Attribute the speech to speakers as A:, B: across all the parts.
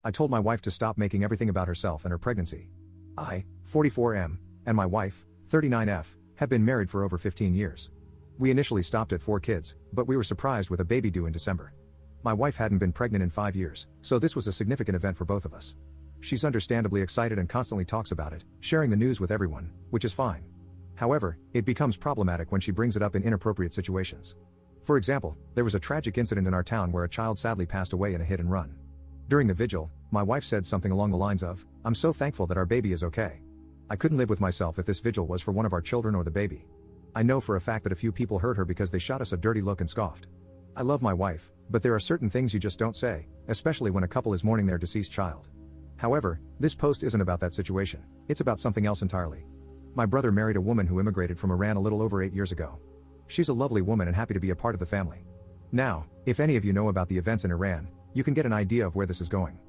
A: I told my wife to stop making everything about herself and her pregnancy. I, 44M, and my wife, 39F, have been married for over 15 years. We initially stopped at 4 kids, but we were surprised with a baby due in December. My wife hadn't been pregnant in 5 years, so this was a significant event for both of us. She's understandably excited and constantly talks about it, sharing the news with everyone, which is fine. However, it becomes problematic when she brings it up in inappropriate situations. For example, there was a tragic incident in our town where a child sadly passed away in a hit and run. During the vigil, my wife said something along the lines of, "I'm so thankful that our baby is okay. I couldn't live with myself if this vigil was for one of our children or the baby." I know for a fact that a few people heard her because they shot us a dirty look and scoffed. I love my wife, but there are certain things you just don't say, especially when a couple is mourning their deceased child. However, this post isn't about that situation, it's about something else entirely. My brother married a woman who immigrated from Iran a little over 8 years ago. She's a lovely woman and happy to be a part of the family. Now, if any of you know about the events in Iran, you can get an idea of where this is going.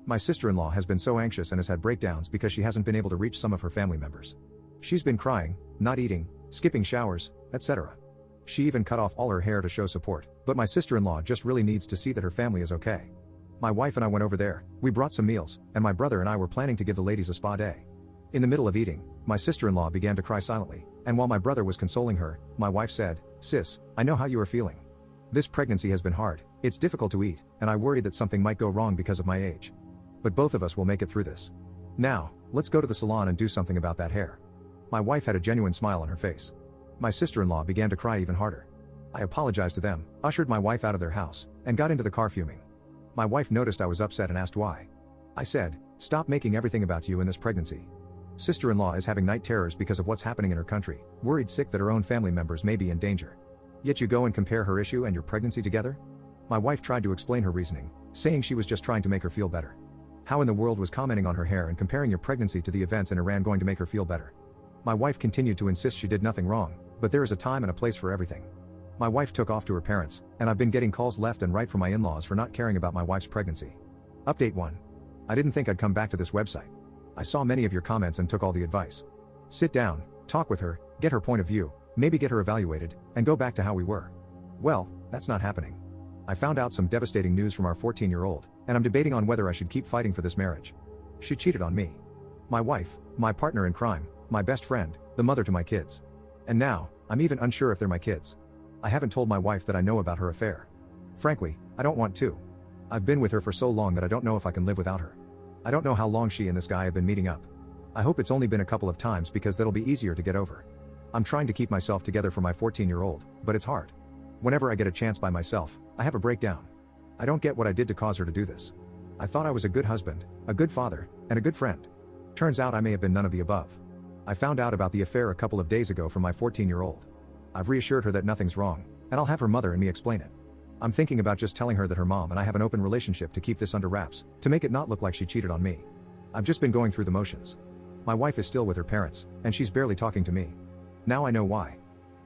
A: My sister-in-law has been so anxious and has had breakdowns because she hasn't been able to reach some of her family members. She's been crying, not eating, skipping showers, etc. She even cut off all her hair to show support, but my sister-in-law just really needs to see that her family is okay. My wife and I went over there, we brought some meals, and my brother and I were planning to give the ladies a spa day. In the middle of eating, my sister-in-law began to cry silently, and while my brother was consoling her, my wife said, "Sis, I know how you are feeling. This pregnancy has been hard, it's difficult to eat, and I worry that something might go wrong because of my age. But both of us will make it through this. Now, let's go to the salon and do something about that hair." My wife had a genuine smile on her face. My sister-in-law began to cry even harder. I apologized to them, ushered my wife out of their house, and got into the car fuming. My wife noticed I was upset and asked why. I said, "Stop making everything about you in this pregnancy." Sister-in-law is having night terrors because of what's happening in her country, worried sick that her own family members may be in danger. Yet you go and compare her issue and your pregnancy together? My wife tried to explain her reasoning, saying she was just trying to make her feel better. How in the world was commenting on her hair and comparing your pregnancy to the events in Iran going to make her feel better? My wife continued to insist she did nothing wrong, but there is a time and a place for everything. My wife took off to her parents, and I've been getting calls left and right from my in-laws for not caring about my wife's pregnancy. Update 1. I didn't think I'd come back to this website. I saw many of your comments and took all the advice. Sit down, talk with her, get her point of view, maybe get her evaluated, and go back to how we were. Well, that's not happening. I found out some devastating news from our 14-year-old, and I'm debating on whether I should keep fighting for this marriage. She cheated on me. My wife, my partner in crime, my best friend, the mother to my kids. And now, I'm even unsure if they're my kids. I haven't told my wife that I know about her affair. Frankly, I don't want to. I've been with her for so long that I don't know if I can live without her. I don't know how long she and this guy have been meeting up. I hope it's only been a couple of times because that'll be easier to get over. I'm trying to keep myself together for my 14-year-old, but it's hard. Whenever I get a chance by myself, I have a breakdown. I don't get what I did to cause her to do this. I thought I was a good husband, a good father, and a good friend. Turns out I may have been none of the above. I found out about the affair a couple of days ago from my 14-year-old. I've reassured her that nothing's wrong, and I'll have her mother and me explain it. I'm thinking about just telling her that her mom and I have an open relationship to keep this under wraps, to make it not look like she cheated on me. I've just been going through the motions. My wife is still with her parents, and she's barely talking to me. Now I know why.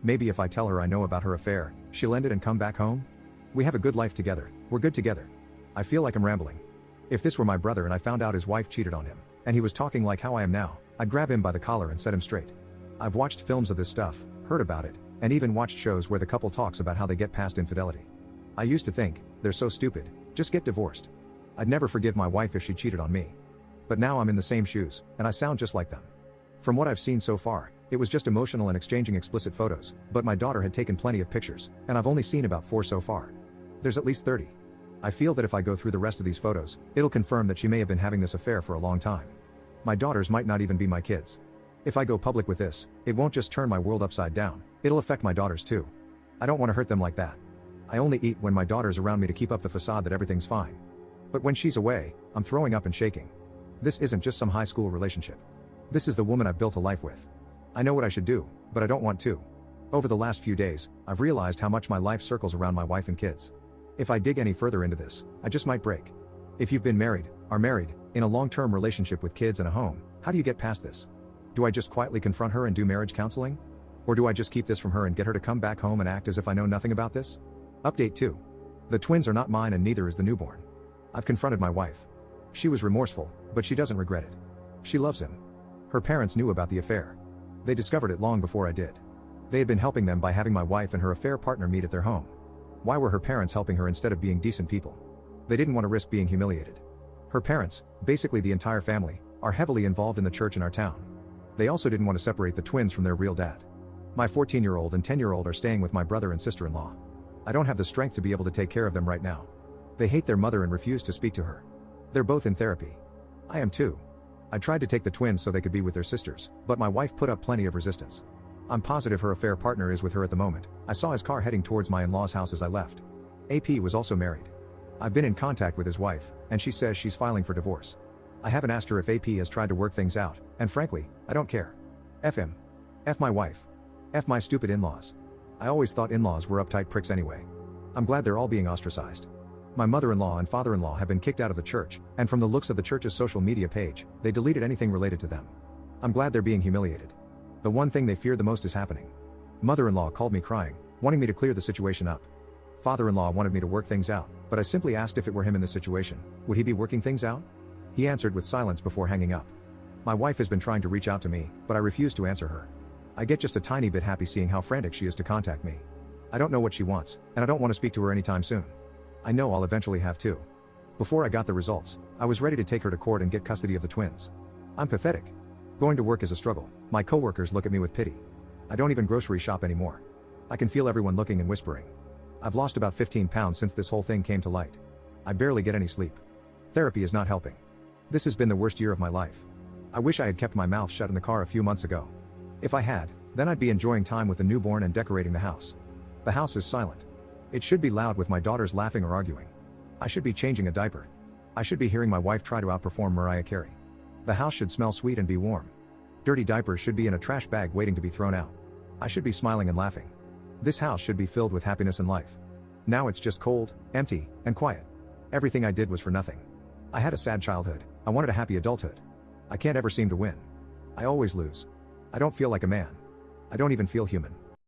A: Maybe if I tell her I know about her affair, she'll end it and come back home? We have a good life together, we're good together. I feel like I'm rambling. If this were my brother and I found out his wife cheated on him, and he was talking like how I am now, I'd grab him by the collar and set him straight. I've watched films of this stuff, heard about it, and even watched shows where the couple talks about how they get past infidelity. I used to think, they're so stupid, just get divorced. I'd never forgive my wife if she cheated on me. But now I'm in the same shoes, and I sound just like them. From what I've seen so far, it was just emotional and exchanging explicit photos, but my daughter had taken plenty of pictures, and I've only seen about 4 so far. There's at least 30. I feel that if I go through the rest of these photos, it'll confirm that she may have been having this affair for a long time. My daughters might not even be my kids. If I go public with this, it won't just turn my world upside down, it'll affect my daughters too. I don't want to hurt them like that. I only eat when my daughter's around me to keep up the facade that everything's fine. But when she's away, I'm throwing up and shaking. This isn't just some high school relationship. This is the woman I've built a life with. I know what I should do, but I don't want to. Over the last few days, I've realized how much my life circles around my wife and kids. If I dig any further into this, I just might break. If you've been married, are married, in a long-term relationship with kids and a home, how do you get past this? Do I just quietly confront her and do marriage counseling? Or do I just keep this from her and get her to come back home and act as if I know nothing about this? Update 2. The twins are not mine and neither is the newborn. I've confronted my wife. She was remorseful, but she doesn't regret it. She loves him. Her parents knew about the affair. They discovered it long before I did. They had been helping them by having my wife and her affair partner meet at their home. Why were her parents helping her instead of being decent people? They didn't want to risk being humiliated. Her parents, basically the entire family, are heavily involved in the church in our town. They also didn't want to separate the twins from their real dad. My 14-year-old and 10-year-old are staying with my brother and sister-in-law. I don't have the strength to be able to take care of them right now. They hate their mother and refuse to speak to her. They're both in therapy. I am too. I tried to take the twins so they could be with their sisters, but my wife put up plenty of resistance. I'm positive her affair partner is with her at the moment. I saw his car heading towards my in-laws' house as I left. AP was also married. I've been in contact with his wife, and she says she's filing for divorce. I haven't asked her if AP has tried to work things out, and frankly, I don't care. F him. F my wife. F my stupid in-laws. I always thought in-laws were uptight pricks anyway. I'm glad they're all being ostracized. My mother-in-law and father-in-law have been kicked out of the church, and from the looks of the church's social media page, they deleted anything related to them. I'm glad they're being humiliated. The one thing they fear the most is happening. Mother-in-law called me crying, wanting me to clear the situation up. Father-in-law wanted me to work things out, but I simply asked if it were him in this situation, would he be working things out? He answered with silence before hanging up. My wife has been trying to reach out to me, but I refuse to answer her. I get just a tiny bit happy seeing how frantic she is to contact me. I don't know what she wants, and I don't want to speak to her anytime soon. I know I'll eventually have to. Before I got the results, I was ready to take her to court and get custody of the twins. I'm pathetic. Going to work is a struggle. My coworkers look at me with pity. I don't even grocery shop anymore. I can feel everyone looking and whispering. I've lost about 15 pounds since this whole thing came to light. I barely get any sleep. Therapy is not helping. This has been the worst year of my life. I wish I had kept my mouth shut in the car a few months ago. If I had, then I'd be enjoying time with the newborn and decorating the house. The house is silent. It should be loud with my daughters laughing or arguing. I should be changing a diaper. I should be hearing my wife try to outperform Mariah Carey. The house should smell sweet and be warm. Dirty diapers should be in a trash bag waiting to be thrown out. I should be smiling and laughing. This house should be filled with happiness and life. Now it's just cold, empty, and quiet. Everything I did was for nothing. I had a sad childhood. I wanted a happy adulthood. I can't ever seem to win. I always lose. I don't feel like a man. I don't even feel human.